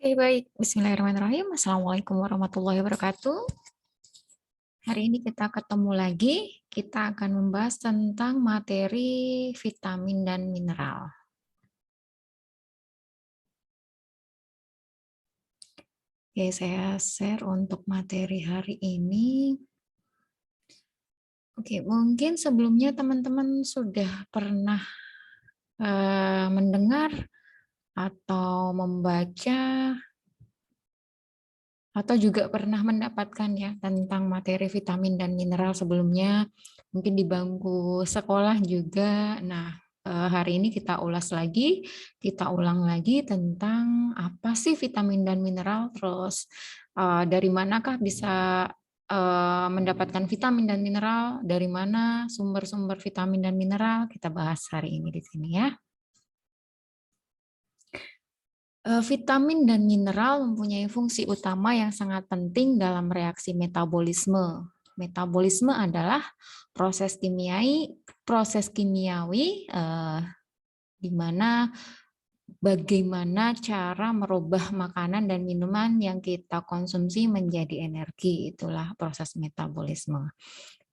Oke, baik. Bismillahirrahmanirrahim. Assalamualaikum warahmatullahi wabarakatuh. Hari ini kita ketemu lagi. Kita akan membahas tentang materi vitamin dan mineral. Oke, saya share untuk materi hari ini. Oke, mungkin sebelumnya teman-teman sudah pernah mendengar atau membaca atau juga pernah mendapatkan ya tentang materi vitamin dan mineral sebelumnya, mungkin di bangku sekolah juga. Nah, hari ini kita ulas lagi, kita ulang lagi tentang apa sih vitamin dan mineral, terus dari manakah bisa mendapatkan vitamin dan mineral, dari mana sumber-sumber vitamin dan mineral, kita bahas hari ini di sini ya. Vitamin dan mineral mempunyai fungsi utama yang sangat penting dalam reaksi metabolisme. Metabolisme adalah proses kimiawi di mana bagaimana cara merubah makanan dan minuman yang kita konsumsi menjadi energi, itulah proses metabolisme.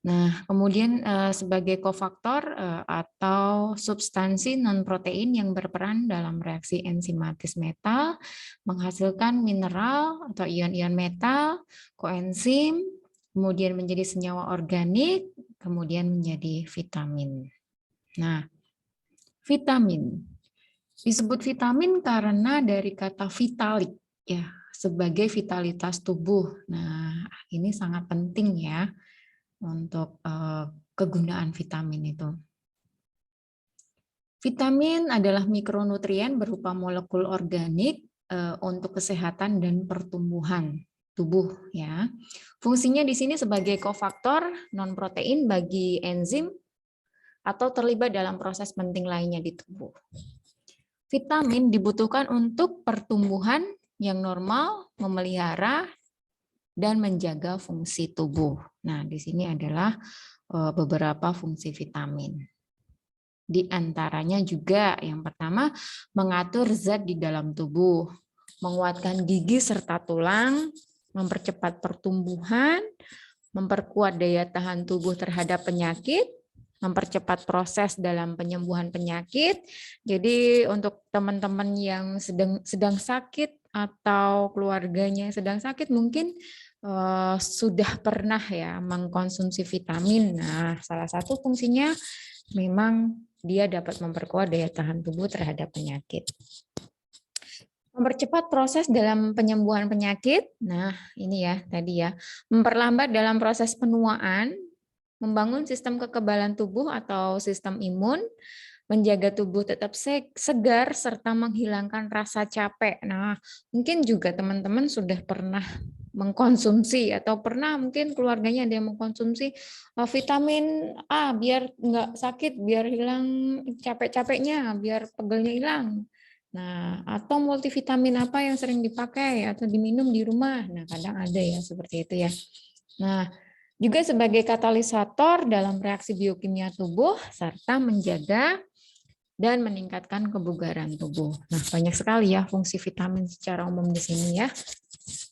Nah, kemudian sebagai kofaktor atau substansi non-protein yang berperan dalam reaksi enzimatis metal, menghasilkan mineral atau ion-ion metal, koenzim, kemudian menjadi senyawa organik, kemudian menjadi vitamin. Nah, vitamin disebut vitamin karena dari kata vitalik, ya, sebagai vitalitas tubuh. Nah, ini sangat penting ya untuk kegunaan vitamin itu. Vitamin adalah mikronutrien berupa molekul organik untuk kesehatan dan pertumbuhan tubuh ya. Fungsinya di sini sebagai kofaktor non-protein bagi enzim atau terlibat dalam proses penting lainnya di tubuh. Vitamin dibutuhkan untuk pertumbuhan yang normal, memelihara dan menjaga fungsi tubuh. Nah, di sini adalah beberapa fungsi vitamin. Di antaranya juga yang pertama mengatur zat di dalam tubuh, menguatkan gigi serta tulang, mempercepat pertumbuhan, memperkuat daya tahan tubuh terhadap penyakit, mempercepat proses dalam penyembuhan penyakit. Jadi untuk teman-teman yang sedang sakit atau keluarganya yang sedang sakit mungkin sudah pernah ya mengkonsumsi vitamin. Nah, salah satu fungsinya memang dia dapat memperkuat daya tahan tubuh terhadap penyakit. Mempercepat proses dalam penyembuhan penyakit. Nah, ini ya tadi ya. Memperlambat dalam proses penuaan, membangun sistem kekebalan tubuh atau sistem imun, menjaga tubuh tetap segar serta menghilangkan rasa capek. Nah, mungkin juga teman-teman sudah pernah mengkonsumsi atau pernah mungkin keluarganya ada yang mengkonsumsi vitamin A biar nggak sakit, biar hilang capek-capeknya, biar pegelnya hilang. Nah, atau multivitamin apa yang sering dipakai atau diminum di rumah. Nah, kadang ada ya seperti itu ya. Nah, juga sebagai katalisator dalam reaksi biokimia tubuh serta menjaga dan meningkatkan kebugaran tubuh. Nah, banyak sekali ya fungsi vitamin secara umum di sini ya.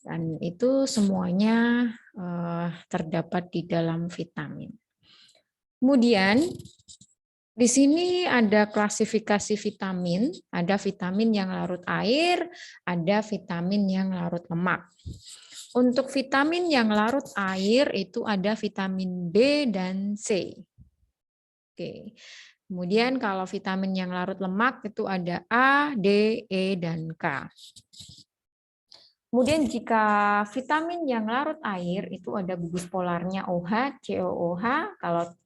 Dan itu semuanya terdapat di dalam vitamin. Kemudian di sini ada klasifikasi vitamin, ada vitamin yang larut air, ada vitamin yang larut lemak. Untuk vitamin yang larut air itu ada vitamin B dan C. Oke. Kemudian kalau vitamin yang larut lemak itu ada A, D, E, dan K. Kemudian jika vitamin yang larut air itu ada gugus polarnya OH, COOH,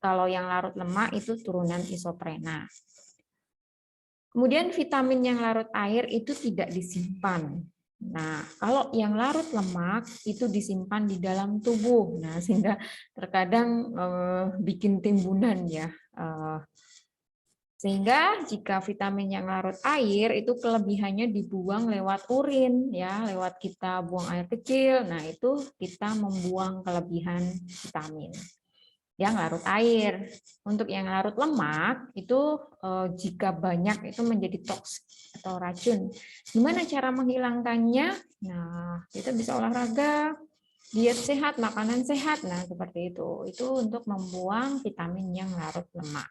kalau yang larut lemak itu turunan isoprena. Kemudian vitamin yang larut air itu tidak disimpan. Nah, kalau yang larut lemak itu disimpan di dalam tubuh. Nah, sehingga terkadang bikin timbunan ya. Sehingga jika vitamin yang larut air itu kelebihannya dibuang lewat urin ya, lewat kita buang air kecil. Nah, itu kita membuang kelebihan vitamin. yang larut air. Untuk yang larut lemak itu jika banyak itu menjadi toksik atau racun. Gimana cara menghilangkannya? Nah, kita bisa olahraga, diet sehat, makanan sehat. Nah, seperti itu. Itu untuk membuang vitamin yang larut lemak.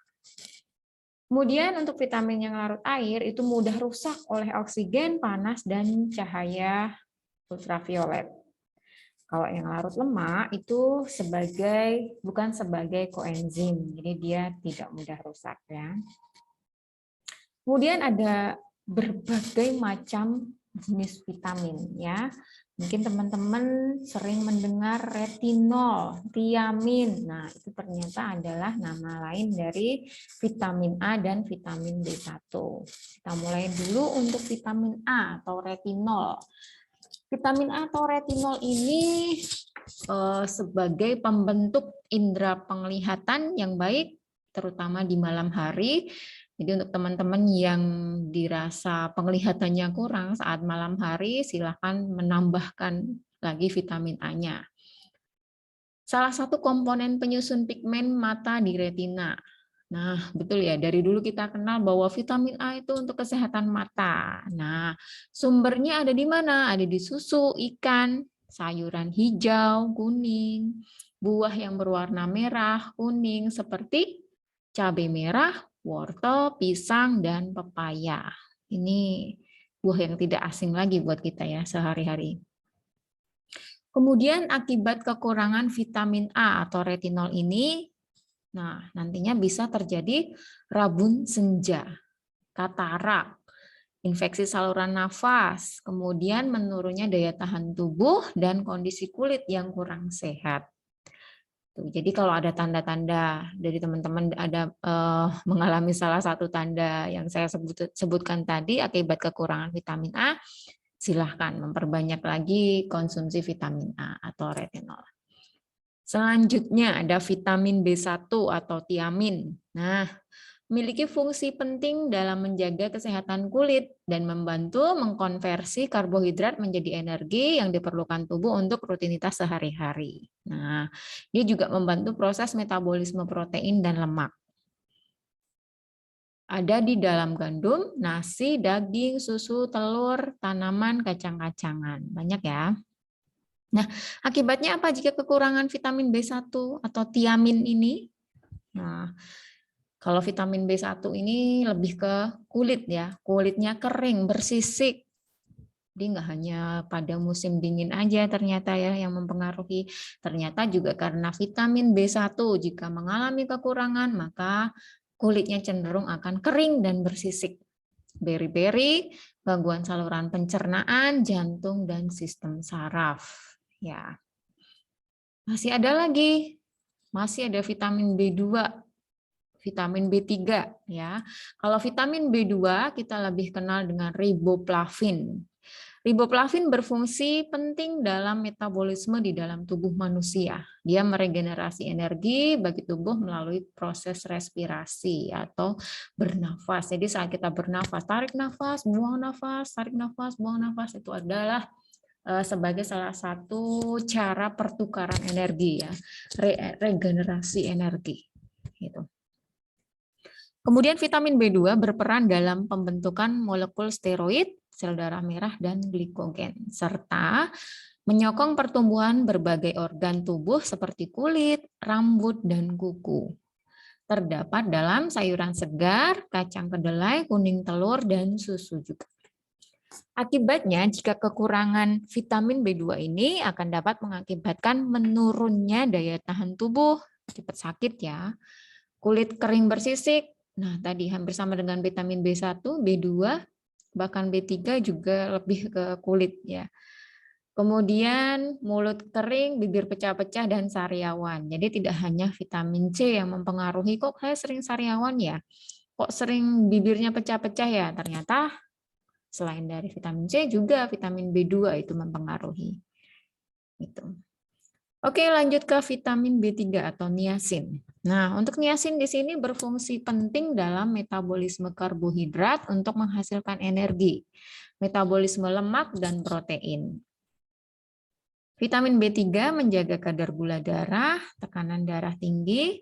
Kemudian untuk vitamin yang larut air itu mudah rusak oleh oksigen, panas, dan cahaya ultraviolet. Kalau yang larut lemak itu bukan sebagai koenzim, jadi dia tidak mudah rusak ya. Kemudian ada berbagai macam jenis vitamin ya. Mungkin teman-teman sering mendengar retinol, tiamin. Nah, itu ternyata adalah nama lain dari vitamin A dan vitamin B1. Kita mulai dulu untuk vitamin A atau retinol. Vitamin A atau retinol ini sebagai pembentuk indera penglihatan yang baik, terutama di malam hari. Jadi untuk teman-teman yang dirasa penglihatannya kurang saat malam hari, silakan menambahkan lagi vitamin A-nya. Salah satu komponen penyusun pigmen mata di retina. Nah, betul ya, dari dulu kita kenal bahwa vitamin A itu untuk kesehatan mata. Nah, sumbernya ada di mana? Ada di susu, ikan, sayuran hijau, kuning, buah yang berwarna merah, kuning, seperti cabai merah, wortel, pisang, dan pepaya. Ini buah yang tidak asing lagi buat kita ya sehari-hari. Kemudian akibat kekurangan vitamin A atau retinol ini, nah nantinya bisa terjadi rabun senja, katarak, infeksi saluran nafas, kemudian menurunnya daya tahan tubuh, dan kondisi kulit yang kurang sehat. Jadi kalau ada tanda-tanda dari teman-teman ada mengalami salah satu tanda yang saya sebutkan tadi akibat kekurangan vitamin A, silahkan memperbanyak lagi konsumsi vitamin A atau retinol. Selanjutnya ada vitamin B1 atau tiamin. Nah, memiliki fungsi penting dalam menjaga kesehatan kulit dan membantu mengkonversi karbohidrat menjadi energi yang diperlukan tubuh untuk rutinitas sehari-hari. Nah, dia juga membantu proses metabolisme protein dan lemak. Ada di dalam gandum, nasi, daging, susu, telur, tanaman, kacang-kacangan. Banyak ya. Nah, akibatnya apa jika kekurangan vitamin B1 atau tiamin ini? Nah, kalau vitamin B1 ini lebih ke kulit ya, kulitnya kering, bersisik. Jadi nggak hanya pada musim dingin aja ternyata ya yang mempengaruhi. Ternyata juga karena vitamin B1 jika mengalami kekurangan maka kulitnya cenderung akan kering dan bersisik. Beri-beri, gangguan saluran pencernaan, jantung, dan sistem saraf. Ya, masih ada vitamin B2, vitamin B3 ya. Kalau vitamin B2 kita lebih kenal dengan riboflavin. Riboflavin berfungsi penting dalam metabolisme di dalam tubuh manusia. Dia meregenerasi energi bagi tubuh melalui proses respirasi atau bernafas. Jadi saat kita bernafas, tarik nafas, buang nafas, tarik nafas, buang nafas, itu adalah sebagai salah satu cara pertukaran energi ya, regenerasi energi. Gitu. Kemudian vitamin B2 berperan dalam pembentukan molekul steroid, sel darah merah, dan glikogen, serta menyokong pertumbuhan berbagai organ tubuh seperti kulit, rambut, dan kuku. Terdapat dalam sayuran segar, kacang kedelai, kuning telur, dan susu juga. Akibatnya, jika kekurangan vitamin B2 ini akan dapat mengakibatkan menurunnya daya tahan tubuh, cepat sakit ya, kulit kering bersisik. Nah, tadi hampir sama dengan vitamin B1, B2, bahkan B3 juga lebih ke kulit ya. Kemudian mulut kering, bibir pecah-pecah, dan sariawan. Jadi tidak hanya vitamin C yang mempengaruhi, kok saya sering sariawan ya, kok sering bibirnya pecah-pecah ya, ternyata selain dari vitamin C juga vitamin B2 itu mempengaruhi. Gitu. Oke, lanjut ke vitamin B3 atau niacin. Nah, untuk niacin di sini berfungsi penting dalam metabolisme karbohidrat untuk menghasilkan energi, metabolisme lemak, dan protein. Vitamin B3 menjaga kadar gula darah, tekanan darah tinggi,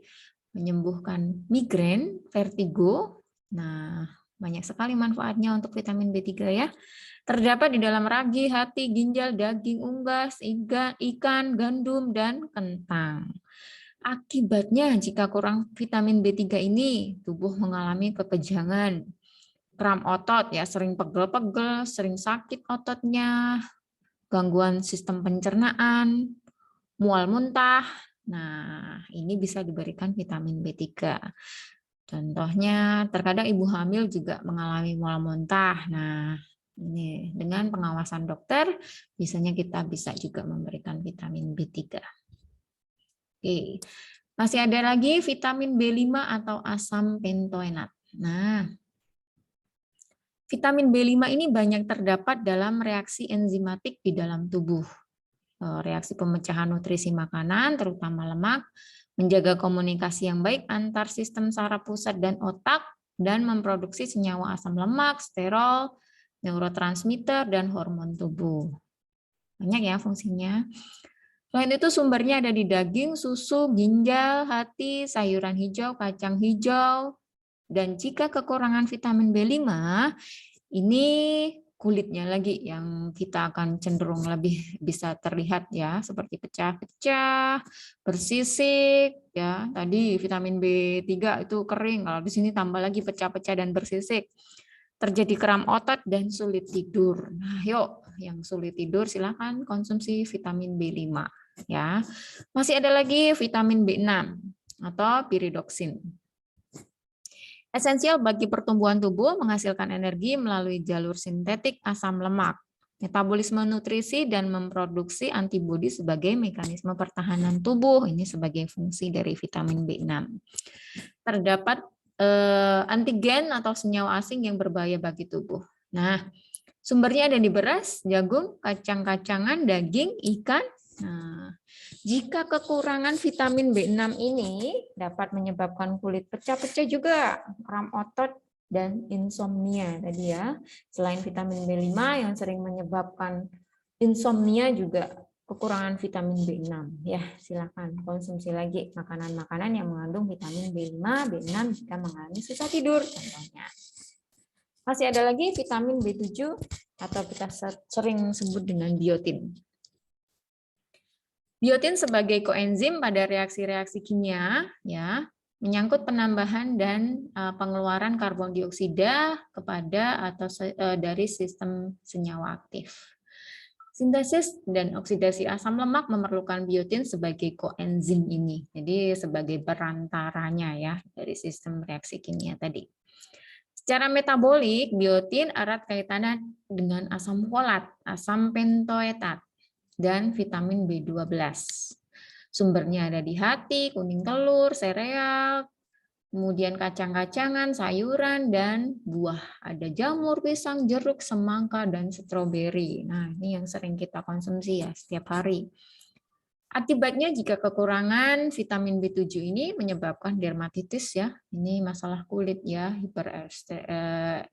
menyembuhkan migrain, vertigo. Nah, banyak sekali manfaatnya untuk vitamin B3 ya. Terdapat di dalam ragi, hati, ginjal, daging, unggas, ikan, gandum, dan kentang. Akibatnya jika kurang vitamin B3 ini, tubuh mengalami kekejangan, kram otot ya, sering pegel-pegel, sering sakit ototnya, gangguan sistem pencernaan, mual muntah. Nah, ini bisa diberikan vitamin B3. Contohnya, terkadang ibu hamil juga mengalami mual muntah. Nah, ini dengan pengawasan dokter, biasanya kita bisa juga memberikan vitamin B3. Oke, masih ada lagi vitamin B5 atau asam pentoenat. Nah, vitamin B5 ini banyak terdapat dalam reaksi enzimatik di dalam tubuh. Reaksi pemecahan nutrisi makanan, terutama lemak, menjaga komunikasi yang baik antar sistem saraf pusat dan otak, dan memproduksi senyawa asam lemak, sterol, neurotransmitter, dan hormon tubuh. Banyak ya fungsinya. Selain itu sumbernya ada di daging, susu, ginjal, hati, sayuran hijau, kacang hijau, dan jika kekurangan vitamin B5, ini kulitnya lagi yang kita akan cenderung lebih bisa terlihat ya, seperti pecah-pecah, bersisik ya. Tadi vitamin B3 itu kering, kalau di sini tambah lagi pecah-pecah dan bersisik. Terjadi kram otot dan sulit tidur. Nah, yuk yang sulit tidur silakan konsumsi vitamin B5 ya. Masih ada lagi vitamin B6 atau piridoksin. Esensial bagi pertumbuhan tubuh, menghasilkan energi melalui jalur sintetik asam lemak, metabolisme nutrisi, dan memproduksi antibodi sebagai mekanisme pertahanan tubuh. Ini sebagai fungsi dari vitamin B6. Terdapat antigen atau senyawa asing yang berbahaya bagi tubuh. Nah, sumbernya ada di beras, jagung, kacang-kacangan, daging, ikan. Nah, jika kekurangan vitamin B6 ini dapat menyebabkan kulit pecah-pecah juga, kram otot, dan insomnia tadi ya. Selain vitamin B5 yang sering menyebabkan insomnia juga kekurangan vitamin B6 ya. Silakan konsumsi lagi makanan-makanan yang mengandung vitamin B5, B6 jika mengalami susah tidur contohnya. Masih ada lagi vitamin B7 atau kita sering sebut dengan biotin. Biotin sebagai koenzim pada reaksi-reaksi kimia ya, menyangkut penambahan dan pengeluaran karbon dioksida kepada atau dari sistem senyawa aktif. Sintesis dan oksidasi asam lemak memerlukan biotin sebagai koenzim ini. Jadi sebagai perantaranya ya dari sistem reaksi kimia tadi. Secara metabolik, biotin erat kaitannya dengan asam folat, asam pentoetat, dan vitamin B12. Sumbernya ada di hati, kuning telur, sereal, kemudian kacang-kacangan, sayuran, dan buah. Ada jamur, pisang, jeruk, semangka, dan stroberi. Nah, ini yang sering kita konsumsi ya setiap hari. Akibatnya jika kekurangan vitamin B7 ini menyebabkan dermatitis ya. Ini masalah kulit ya,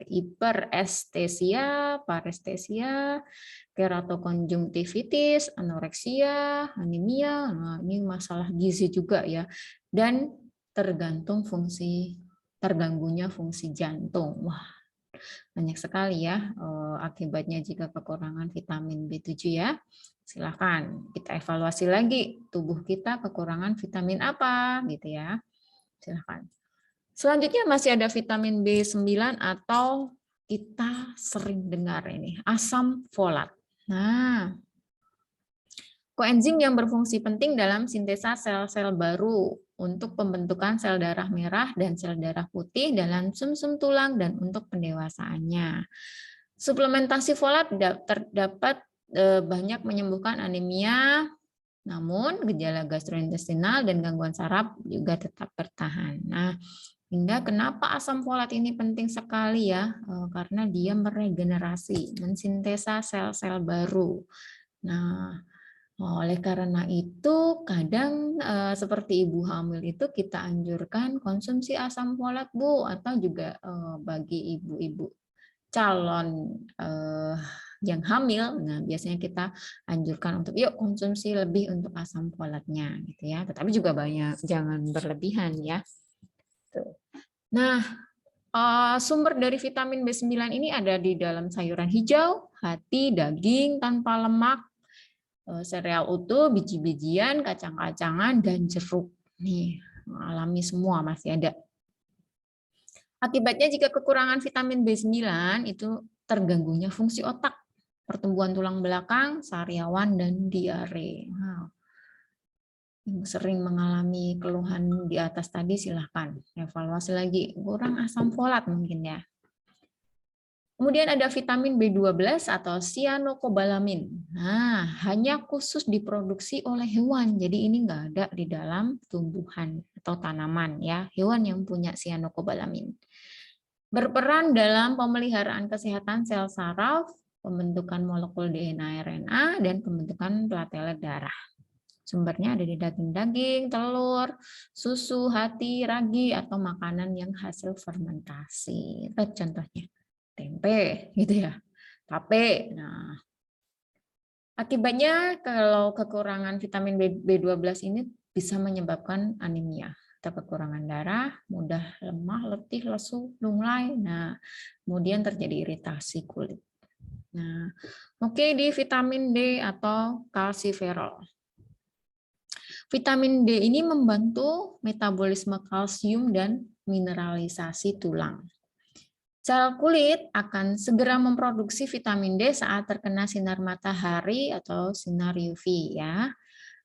hiperestesia, parestesia, keratokonjungtivitis, anoreksia, anemia. Nah, ini masalah gizi juga ya. Dan terganggunya fungsi jantung. Wah, banyak sekali ya akibatnya jika kekurangan vitamin B7 ya. Silahkan kita evaluasi lagi tubuh kita kekurangan vitamin apa gitu ya. Silahkan. Selanjutnya masih ada vitamin B9 atau kita sering dengar ini asam folat. Nah, koenzim yang berfungsi penting dalam sintesa sel-sel baru untuk pembentukan sel darah merah dan sel darah putih dalam sumsum tulang dan untuk pendewasaannya. Suplementasi folat terdapat banyak menyembuhkan anemia, namun gejala gastrointestinal dan gangguan saraf juga tetap bertahan. Nah, hingga kenapa asam folat ini penting sekali ya? Karena dia meregenerasi, mensintesa sel-sel baru. Nah, oleh karena itu kadang seperti ibu hamil itu kita anjurkan konsumsi asam folat Bu, atau juga bagi ibu-ibu calon yang hamil, nah biasanya kita anjurkan untuk yuk konsumsi lebih untuk asam folatnya gitu ya. Tetapi juga banyak, jangan berlebihan ya. Tuh. Nah, sumber dari vitamin B9 ini ada di dalam sayuran hijau, hati, daging tanpa lemak, sereal utuh, biji-bijian, kacang-kacangan, dan jeruk. Nih, alami semua masih ada. Akibatnya jika kekurangan vitamin B9 itu terganggunya fungsi otak, pertumbuhan tulang belakang, sariawan, dan diare. Wow. Yang sering mengalami keluhan di atas tadi silahkan evaluasi lagi, kurang asam folat mungkin ya. Kemudian ada vitamin B12 atau cyanocobalamin. Nah, hanya khusus diproduksi oleh hewan. Jadi ini nggak ada di dalam tumbuhan atau tanaman ya. Hewan yang punya cyanocobalamin. Berperan dalam pemeliharaan kesehatan sel saraf, pembentukan molekul DNA RNA, dan pembentukan platelet darah. Sumbernya ada di daging-daging, telur, susu, hati, ragi, atau makanan yang hasil fermentasi. Itu contohnya tempe gitu ya, tape. Nah, akibatnya kalau kekurangan vitamin B12 ini bisa menyebabkan anemia atau kekurangan darah, mudah lemah, letih, lesu, lunglai. Nah, kemudian terjadi iritasi kulit. Nah, oke, di vitamin D atau kalsiferol. Vitamin D ini membantu metabolisme kalsium dan mineralisasi tulang. Sel kulit akan segera memproduksi vitamin D saat terkena sinar matahari atau sinar UV ya.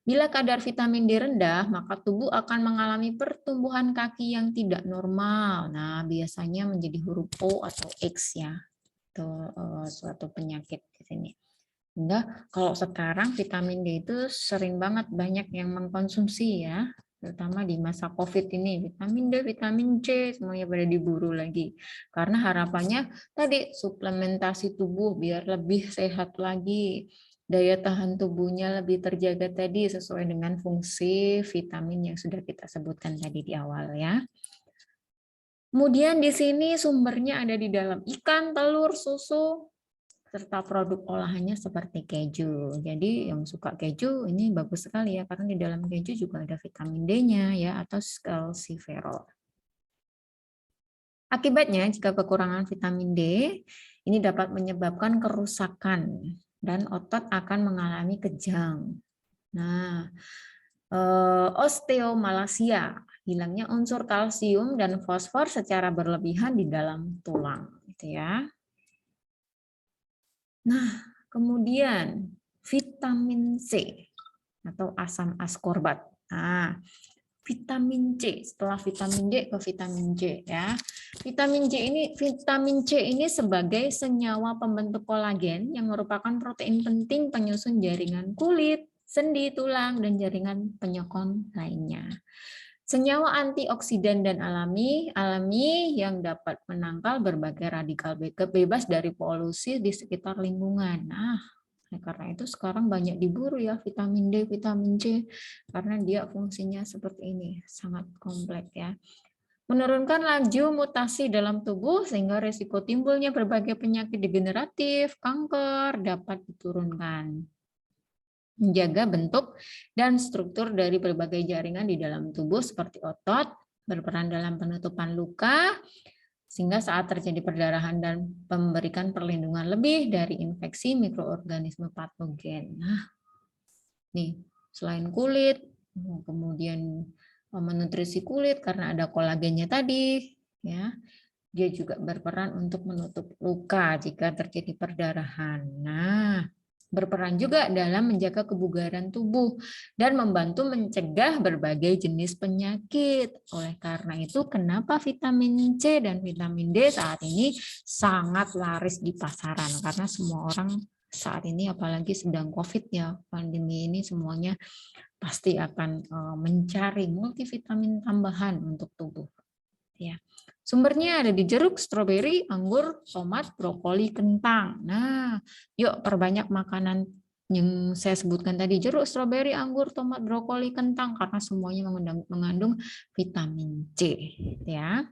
Bila kadar vitamin D rendah, maka tubuh akan mengalami pertumbuhan kaki yang tidak normal. Nah, biasanya menjadi huruf O atau X ya. Itu suatu penyakit di sini. Sehingga kalau sekarang vitamin D itu sering banget banyak yang mengkonsumsi ya, terutama di masa COVID ini, vitamin D, vitamin C, semuanya pada diburu lagi. Karena harapannya tadi suplementasi tubuh biar lebih sehat lagi, daya tahan tubuhnya lebih terjaga tadi sesuai dengan fungsi vitamin yang sudah kita sebutkan tadi di awal ya. Kemudian di sini sumbernya ada di dalam ikan, telur, susu, serta produk olahannya seperti keju. Jadi yang suka keju ini bagus sekali ya, karena di dalam keju juga ada vitamin D-nya ya, atau kalsiferol. Akibatnya jika kekurangan vitamin D, ini dapat menyebabkan kerusakan dan otot akan mengalami kejang. Nah, osteomalasia, hilangnya unsur kalsium dan fosfor secara berlebihan di dalam tulang, gitu ya. Nah, kemudian vitamin C atau asam askorbat. Nah, vitamin C setelah vitamin D ke vitamin C ya. Vitamin C ini sebagai senyawa pembentuk kolagen yang merupakan protein penting penyusun jaringan kulit, sendi, tulang, dan jaringan penyokong lainnya. Senyawa antioksidan dan alami yang dapat menangkal berbagai radikal bebas dari polusi di sekitar lingkungan. Nah, karena itu sekarang banyak diburu ya vitamin D, vitamin C, karena dia fungsinya seperti ini, sangat kompleks ya. Menurunkan laju mutasi dalam tubuh sehingga risiko timbulnya berbagai penyakit degeneratif, kanker dapat diturunkan. Menjaga bentuk dan struktur dari berbagai jaringan di dalam tubuh seperti otot, berperan dalam penutupan luka, sehingga saat terjadi perdarahan dan memberikan perlindungan lebih dari infeksi mikroorganisme patogen. Nah, nih selain kulit, kemudian menutrisi kulit karena ada kolagennya tadi, ya. Dia juga berperan untuk menutup luka jika terjadi perdarahan. Nah, berperan juga dalam menjaga kebugaran tubuh dan membantu mencegah berbagai jenis penyakit. Oleh karena itu, kenapa vitamin C dan vitamin D saat ini sangat laris di pasaran? Karena semua orang saat ini, apalagi sedang COVID ya, pandemi ini semuanya pasti akan mencari multivitamin tambahan untuk tubuh. Ya. Sumbernya ada di jeruk, stroberi, anggur, tomat, brokoli, kentang. Nah, yuk perbanyak makanan yang saya sebutkan tadi, jeruk, stroberi, anggur, tomat, brokoli, kentang, karena semuanya mengandung vitamin C. Ya.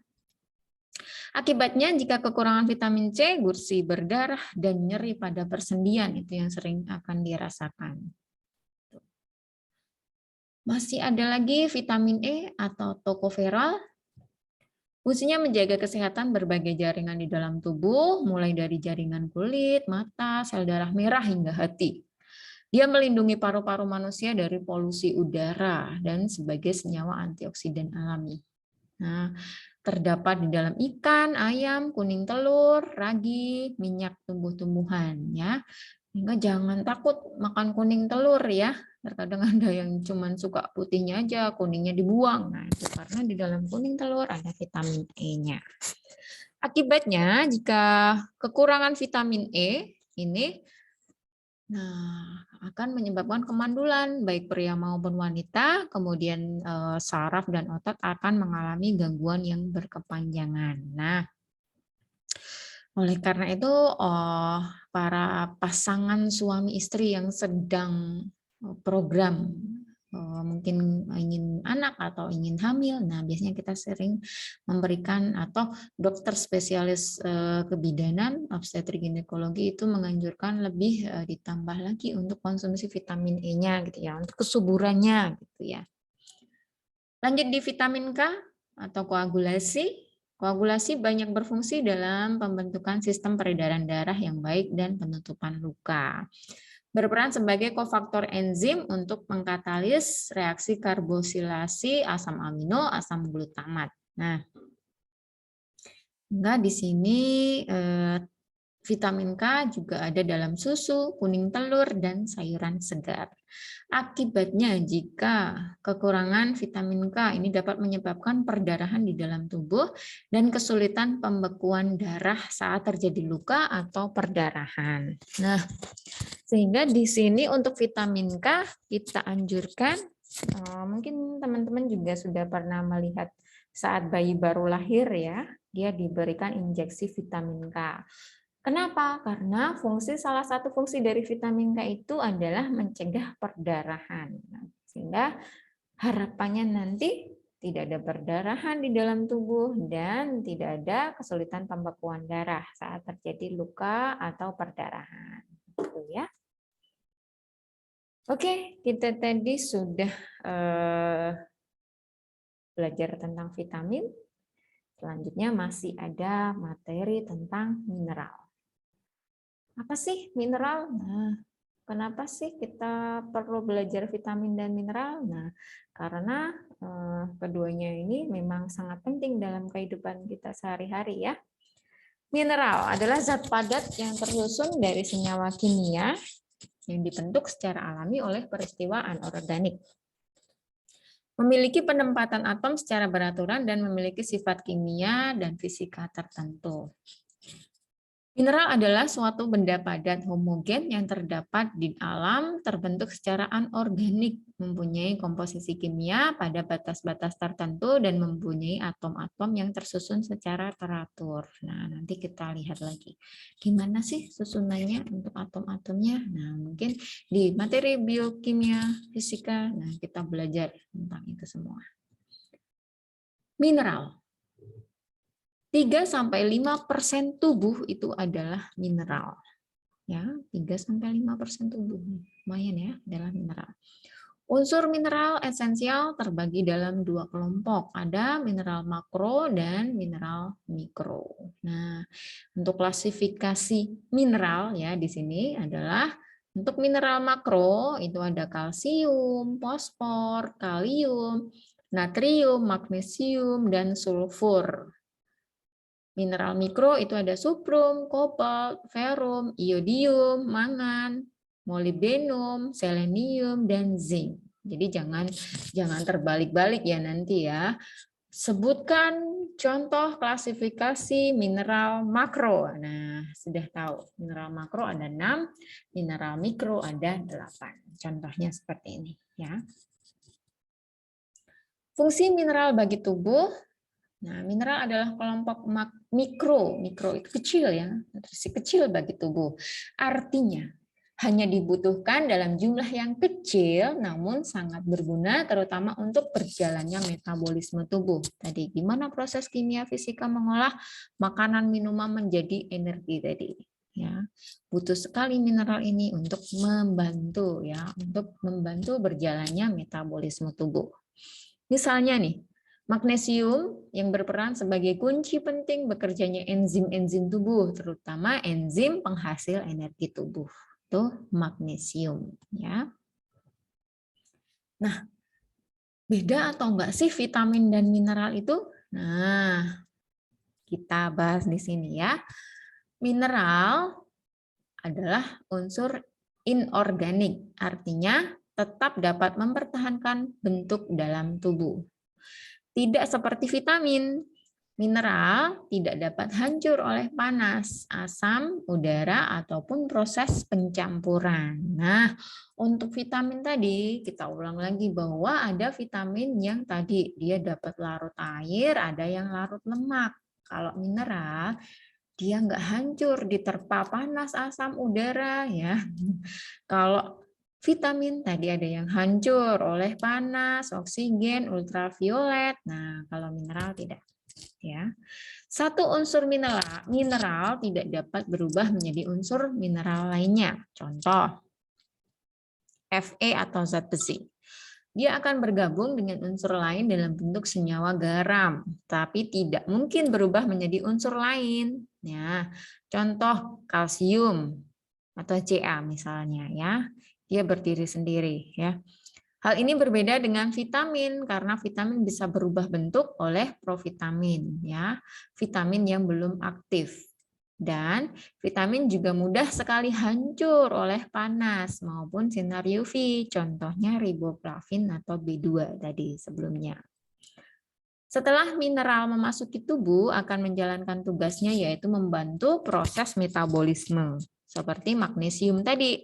Akibatnya jika kekurangan vitamin C, gusi berdarah dan nyeri pada persendian itu yang sering akan dirasakan. Masih ada lagi vitamin E atau tocopherol. Fungsinya menjaga kesehatan berbagai jaringan di dalam tubuh, mulai dari jaringan kulit, mata, sel darah merah hingga hati. Dia melindungi paru-paru manusia dari polusi udara dan sebagai senyawa antioksidan alami. Nah, terdapat di dalam ikan, ayam, kuning telur, ragi, minyak tumbuh-tumbuhan ya. Sehingga jangan takut makan kuning telur ya. Terkadang ada yang cuman suka putihnya aja, kuningnya dibuang. Nah, itu karena di dalam kuning telur ada vitamin E-nya. Akibatnya jika kekurangan vitamin E ini akan menyebabkan kemandulan baik pria maupun wanita, kemudian saraf dan otot akan mengalami gangguan yang berkepanjangan. Nah, oleh karena itu para pasangan suami istri yang sedang program mungkin ingin anak atau ingin hamil, nah biasanya kita sering memberikan atau dokter spesialis kebidanan obstetrik ginekologi itu menganjurkan lebih ditambah lagi untuk konsumsi vitamin E-nya gitu ya, untuk kesuburannya gitu ya. Lanjut di vitamin K atau koagulasi. Koagulasi banyak berfungsi dalam pembentukan sistem peredaran darah yang baik dan penutupan luka. Berperan sebagai kofaktor enzim untuk mengkatalis reaksi karbosilasi asam amino, asam glutamat. Nah, di sini vitamin K juga ada dalam susu, kuning telur, dan sayuran segar. Akibatnya jika kekurangan vitamin K ini dapat menyebabkan perdarahan di dalam tubuh dan kesulitan pembekuan darah saat terjadi luka atau perdarahan. Nah, sehingga di sini untuk vitamin K kita anjurkan, mungkin teman-teman juga sudah pernah melihat saat bayi baru lahir ya, dia diberikan injeksi vitamin K. Kenapa? Karena salah satu fungsi dari vitamin K itu adalah mencegah perdarahan. Sehingga harapannya nanti tidak ada perdarahan di dalam tubuh dan tidak ada kesulitan pembekuan darah saat terjadi luka atau perdarahan. Gitu ya. Oke, kita tadi sudah belajar tentang vitamin. Selanjutnya masih ada materi tentang mineral. Apa sih mineral? Nah, kenapa sih kita perlu belajar vitamin dan mineral? Nah, karena keduanya ini memang sangat penting dalam kehidupan kita sehari-hari ya. Mineral adalah zat padat yang tersusun dari senyawa kimia yang dibentuk secara alami oleh peristiwa anorganik. Memiliki penempatan atom secara beraturan dan memiliki sifat kimia dan fisika tertentu. Mineral adalah suatu benda padat homogen yang terdapat di alam, terbentuk secara anorganik, mempunyai komposisi kimia pada batas-batas tertentu dan mempunyai atom-atom yang tersusun secara teratur. Nah, nanti kita lihat lagi gimana sih susunannya untuk atom-atomnya. Nah, mungkin di materi biokimia, fisika, nah kita belajar tentang itu semua. Mineral. 3-5% tubuh itu adalah mineral. Ya, 3-5% tubuh. Lumayan ya, adalah mineral. Unsur mineral esensial terbagi dalam 2 kelompok. Ada mineral makro dan mineral mikro. Nah, untuk klasifikasi mineral ya di sini adalah untuk mineral makro itu ada kalsium, fosfor, kalium, natrium, magnesium, dan sulfur. Mineral mikro itu ada suprum, kobalt, ferum, iodium, mangan, molybdenum, selenium, dan zinc. Jadi jangan terbalik-balik ya nanti ya. Sebutkan contoh klasifikasi mineral makro. Nah, sudah tahu. Mineral makro ada 6, mineral mikro ada 8. Contohnya seperti ini ya. Fungsi mineral bagi tubuh. Nah, mineral adalah kelompok mikro. Mikro itu kecil ya, kecil bagi tubuh. Artinya, hanya dibutuhkan dalam jumlah yang kecil, namun sangat berguna, terutama untuk berjalannya metabolisme tubuh. Tadi, gimana proses kimia fisika mengolah makanan minuman menjadi energi tadi. Ya, butuh sekali mineral ini untuk membantu berjalannya metabolisme tubuh. Misalnya nih, magnesium yang berperan sebagai kunci penting bekerjanya enzim-enzim tubuh, terutama enzim penghasil energi tubuh. Itu magnesium, ya. Nah, beda atau enggak sih vitamin dan mineral itu? Nah, kita bahas di sini ya. Mineral adalah unsur inorganik, artinya tetap dapat mempertahankan bentuk dalam tubuh. Tidak seperti vitamin, mineral tidak dapat hancur oleh panas, asam, udara, ataupun proses pencampuran. Nah, untuk vitamin tadi, kita ulang lagi bahwa ada vitamin yang tadi dia dapat larut air, ada yang larut lemak. Kalau mineral, dia nggak hancur diterpa panas, asam, udara, ya. Kalau vitamin tadi ada yang hancur oleh panas, oksigen, ultraviolet. Nah, kalau mineral tidak. Ya, satu unsur mineral tidak dapat berubah menjadi unsur mineral lainnya. Contoh, Fe atau zat besi. Dia akan bergabung dengan unsur lain dalam bentuk senyawa garam, tapi tidak mungkin berubah menjadi unsur lain. Ya, contoh kalsium atau Ca misalnya, ya, dia berdiri sendiri, ya. Hal ini berbeda dengan vitamin karena vitamin bisa berubah bentuk oleh provitamin, ya, vitamin yang belum aktif. Dan vitamin juga mudah sekali hancur oleh panas maupun sinar UV, contohnya riboflavin atau B2 tadi sebelumnya. Setelah mineral memasuki tubuh akan menjalankan tugasnya yaitu membantu proses metabolisme, seperti magnesium tadi.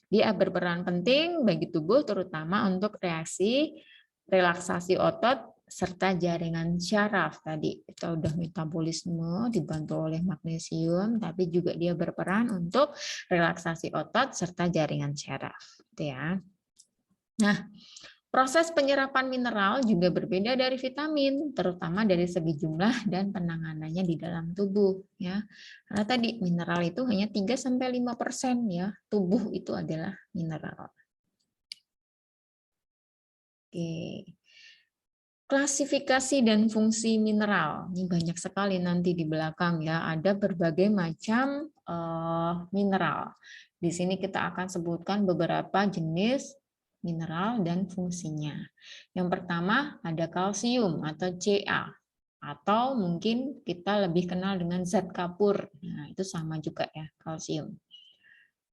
Dia berperan penting bagi tubuh terutama untuk relaksasi otot serta jaringan syaraf tadi. Kita udah metabolisme dibantu oleh magnesium, tapi juga dia berperan untuk relaksasi otot serta jaringan syaraf. Gitu ya. Nah, proses penyerapan mineral juga berbeda dari vitamin, terutama dari segi jumlah dan penanganannya di dalam tubuh. Ya, karena tadi mineral itu hanya 3-5% ya, tubuh itu adalah mineral. Oke. Klasifikasi dan fungsi mineral. Ini banyak sekali nanti di belakang ya, ada berbagai macam mineral. Di sini kita akan sebutkan beberapa jenis mineral dan fungsinya. Yang pertama ada kalsium atau Ca, atau mungkin kita lebih kenal dengan zat kapur. Nah, itu sama juga ya, kalsium.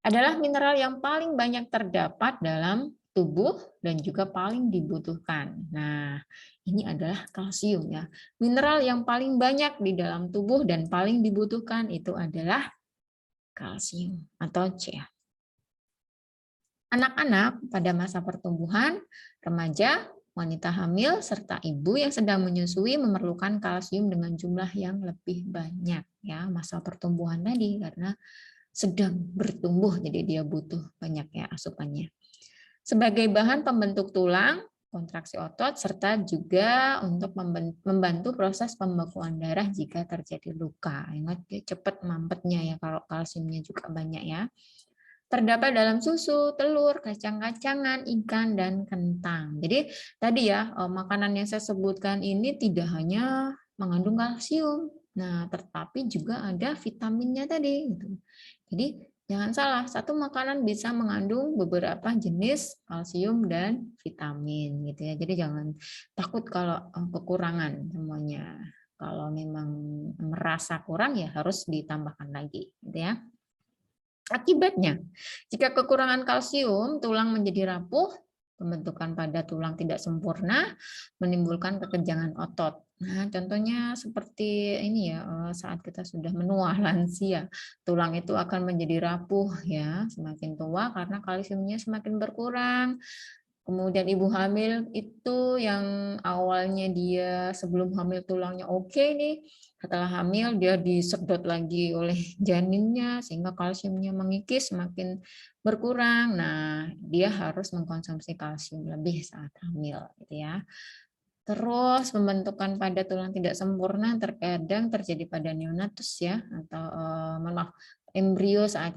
Adalah mineral yang paling banyak terdapat dalam tubuh dan juga paling dibutuhkan. Nah, ini adalah kalsium ya. Mineral yang paling banyak di dalam tubuh dan paling dibutuhkan itu adalah kalsium atau Ca. Anak-anak pada masa pertumbuhan, remaja, wanita hamil, serta ibu yang sedang menyusui memerlukan kalsium dengan jumlah yang lebih banyak ya masa pertumbuhan tadi karena sedang bertumbuh jadi dia butuh banyak ya asupannya. Sebagai bahan pembentuk tulang, kontraksi otot, serta juga untuk membantu proses pembekuan darah jika terjadi luka. Ingat cepat mampetnya ya kalau kalsiumnya juga banyak ya. Terdapat dalam susu, telur, kacang-kacangan, ikan, dan kentang. Jadi tadi ya makanan yang saya sebutkan ini tidak hanya mengandung kalsium, nah tetapi juga ada vitaminnya tadi. Jadi jangan salah, satu makanan bisa mengandung beberapa jenis kalsium dan vitamin gitu ya. Jadi jangan takut kalau kekurangan semuanya. Kalau memang merasa kurang ya harus ditambahkan lagi gitu ya. Akibatnya, jika kekurangan kalsium, tulang menjadi rapuh, pembentukan pada tulang tidak sempurna, menimbulkan kekenjangan otot. Nah, contohnya seperti ini ya, saat kita sudah menua lansia, tulang itu akan menjadi rapuh ya, semakin tua karena kalsiumnya semakin berkurang. Kemudian ibu hamil itu yang awalnya dia sebelum hamil tulangnya oke nih, setelah hamil dia disedot lagi oleh janinnya sehingga kalsiumnya mengikis semakin berkurang. Nah, dia harus mengkonsumsi kalsium lebih saat hamil gitu ya. Terus pembentukan pada tulang tidak sempurna terkadang terjadi pada neonatus ya, atau mohon maaf, embrio saat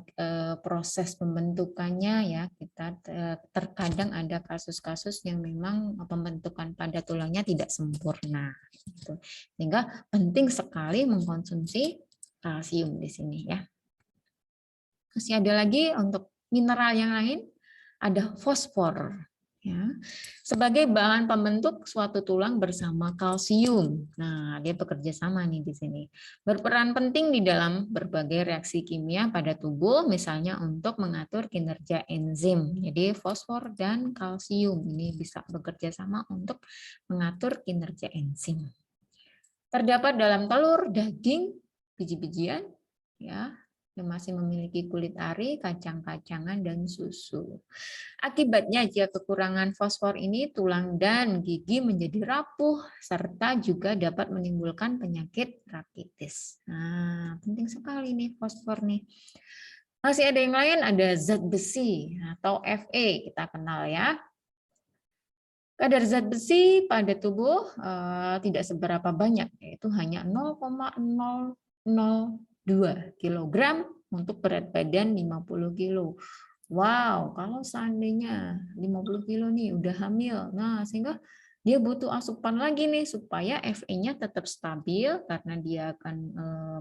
proses pembentukannya ya. Kita terkadang ada kasus-kasus yang memang pembentukan pada tulangnya tidak sempurna gitu. Sehingga penting sekali mengkonsumsi kalsium di sini ya. Masih ada lagi untuk mineral yang lain, ada fosfor. Ya. Sebagai bahan pembentuk suatu tulang bersama kalsium. Nah, dia bekerja sama nih di sini. Berperan penting di dalam berbagai reaksi kimia pada tubuh, misalnya untuk mengatur kinerja enzim. Jadi fosfor dan kalsium ini bisa bekerja sama untuk mengatur kinerja enzim. Terdapat dalam telur, daging, biji-bijian, ya, yang masih memiliki kulit ari, kacang-kacangan, dan susu. Akibatnya, jika kekurangan fosfor ini, tulang dan gigi menjadi rapuh, serta juga dapat menimbulkan penyakit rakitis. Nah, penting sekali nih fosfor nih. Masih ada yang lain, ada zat besi atau Fe, kita kenal ya. Kadar zat besi pada tubuh tidak seberapa banyak, yaitu hanya 0,002 kg untuk berat badan 50 kg. Wow, kalau seandainya 50 kilo nih udah hamil, nah sehingga dia butuh asupan lagi nih supaya Fe-nya tetap stabil karena dia akan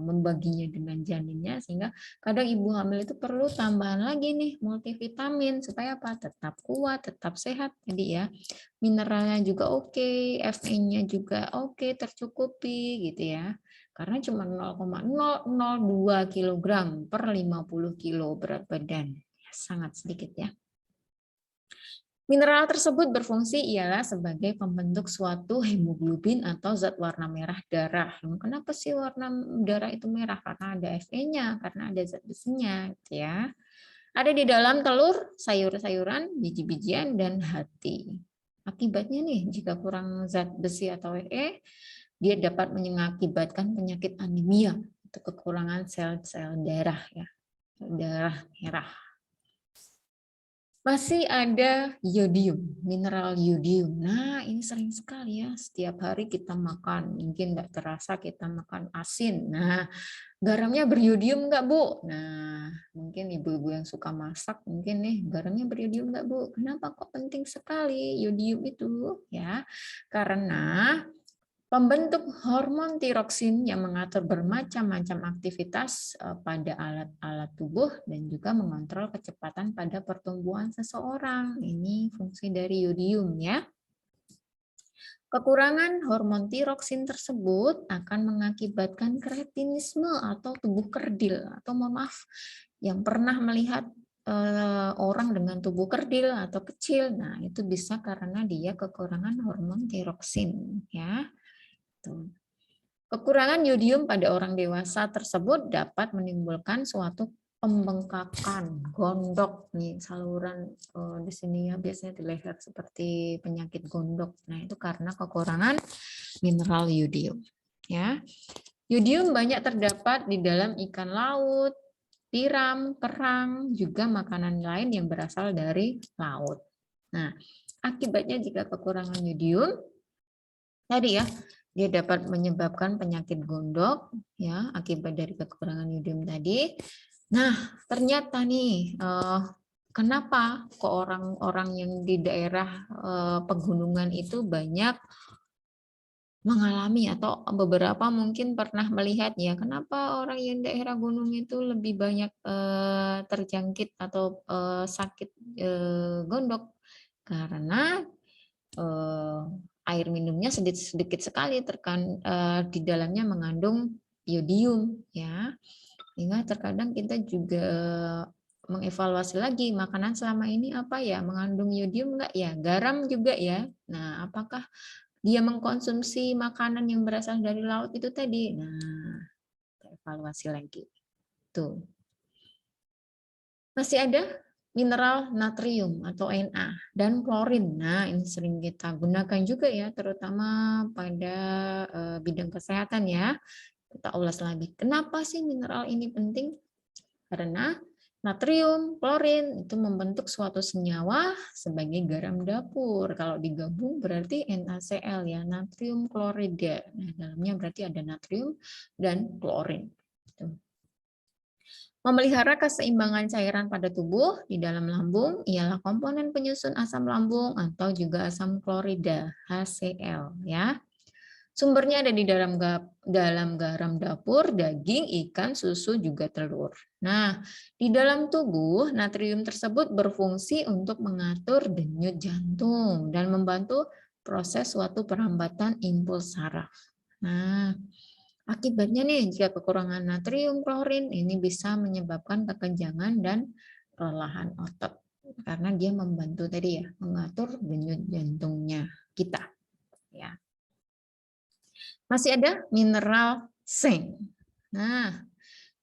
membaginya dengan janinnya, sehingga kadang ibu hamil itu perlu tambahan lagi nih multivitamin supaya apa? Tetap kuat, tetap sehat. Jadi ya mineralnya juga oke, Fe-nya juga oke, tercukupi gitu ya. Karena cuma 0,002 kg per 50 kilo berat badan. Sangat sedikit ya. Mineral tersebut berfungsi ialah sebagai pembentuk suatu hemoglobin atau zat warna merah darah. Kenapa sih warna darah itu merah? Karena ada Fe-nya, karena ada zat besinya gitu ya. Ada di dalam telur, sayur-sayuran, biji-bijian, dan hati. Akibatnya nih, jika kurang zat besi atau Fe, dia dapat mengakibatkan penyakit anemia, itu kekurangan sel-sel darah ya, darah merah. Masih ada yodium, mineral yodium. Nah, ini sering sekali ya, setiap hari kita makan, mungkin nggak terasa kita makan asin. Nah, garamnya beryodium nggak, Bu? Nah, mungkin ibu-ibu yang suka masak, mungkin nih, garamnya beryodium nggak, Bu? Kenapa kok penting sekali yodium itu? Ya, karena pembentuk hormon tiroksin yang mengatur bermacam-macam aktivitas pada alat-alat tubuh dan juga mengontrol kecepatan pada pertumbuhan seseorang. Ini fungsi dari yodium ya. Kekurangan hormon tiroksin tersebut akan mengakibatkan kretinisme atau tubuh kerdil, atau mohon maaf, yang pernah melihat orang dengan tubuh kerdil atau kecil, nah itu bisa karena dia kekurangan hormon tiroksin ya. Kekurangan yodium pada orang dewasa tersebut dapat menimbulkan suatu pembengkakan gondok nih saluran di sini ya, biasanya di leher seperti penyakit gondok. Nah, itu karena kekurangan mineral yodium ya. Yodium banyak terdapat di dalam ikan laut, tiram, kerang, juga makanan lain yang berasal dari laut. Nah, akibatnya jika kekurangan yodium tadi ya, dia dapat menyebabkan penyakit gondok ya akibat dari kekurangan yodium tadi. Nah, ternyata nih kenapa kok orang-orang yang di daerah pegunungan itu banyak mengalami, atau beberapa mungkin pernah melihat ya, kenapa orang yang daerah gunung itu lebih banyak terjangkit atau sakit gondok? Karena air minumnya sedikit sekali, di dalamnya mengandung yodium ya. Sehingga terkadang kita juga mengevaluasi lagi makanan selama ini apa ya, mengandung yodium enggak ya, garam juga ya. Nah, apakah dia mengkonsumsi makanan yang berasal dari laut itu tadi? Nah, kita evaluasi lagi. Tuh. Masih ada mineral natrium atau Na dan klorin. Nah, ini sering kita gunakan juga ya, terutama pada bidang kesehatan ya. Kita ulas lagi. Kenapa sih mineral ini penting? Karena natrium, klorin itu membentuk suatu senyawa sebagai garam dapur. Kalau digabung berarti NaCl ya, natrium klorida. Nah, dalamnya berarti ada natrium dan klorin. Memelihara keseimbangan cairan pada tubuh di dalam lambung ialah komponen penyusun asam lambung atau juga asam klorida, HCl ya. Sumbernya ada di dalam garam dapur, daging, ikan, susu, juga telur. Nah, di dalam tubuh, natrium tersebut berfungsi untuk mengatur denyut jantung dan membantu proses suatu perambatan impuls saraf. Nah, akibatnya nih, jika kekurangan natrium klorin, ini bisa menyebabkan kekenjangan dan kelelahan otot. Karena dia membantu tadi ya, mengatur denyut jantungnya kita. Ya. Masih ada mineral seng. Nah,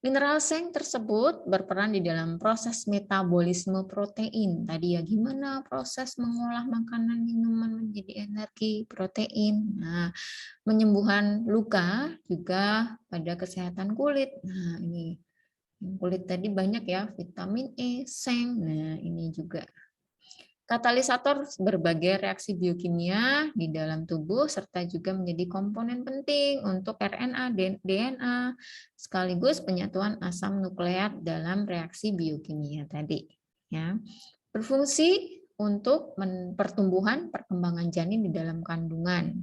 mineral seng tersebut berperan di dalam proses metabolisme protein. Tadi ya, gimana proses mengolah makanan minuman menjadi energi protein. Nah, penyembuhan luka juga pada kesehatan kulit. Nah, ini kulit tadi banyak ya, vitamin E, seng. Nah, ini juga katalisator berbagai reaksi biokimia di dalam tubuh serta juga menjadi komponen penting untuk RNA dan DNA sekaligus penyatuan asam nukleat dalam reaksi biokimia tadi ya. Berfungsi untuk pertumbuhan perkembangan janin di dalam kandungan.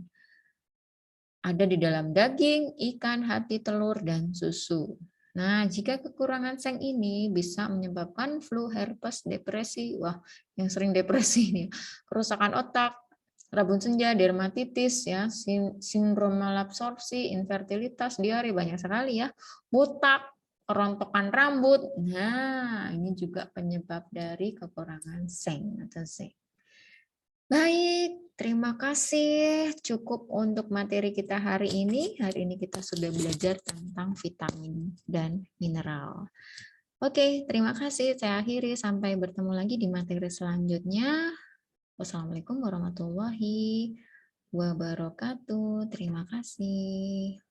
Ada di dalam daging, ikan, hati, telur, dan susu. Nah, jika kekurangan seng ini bisa menyebabkan flu, herpes, depresi, wah, yang sering depresi ini, kerusakan otak, rabun senja, dermatitis, ya, sindrom malabsorpsi, infertilitas, diare, banyak sekali ya, botak, kerontokan rambut. Nah, ini juga penyebab dari kekurangan seng atau seng. Baik, terima kasih. Cukup untuk materi kita hari ini. Hari ini kita sudah belajar tentang vitamin dan mineral. Oke, terima kasih. Saya akhiri. Sampai bertemu lagi di materi selanjutnya. Wassalamualaikum warahmatullahi wabarakatuh. Terima kasih.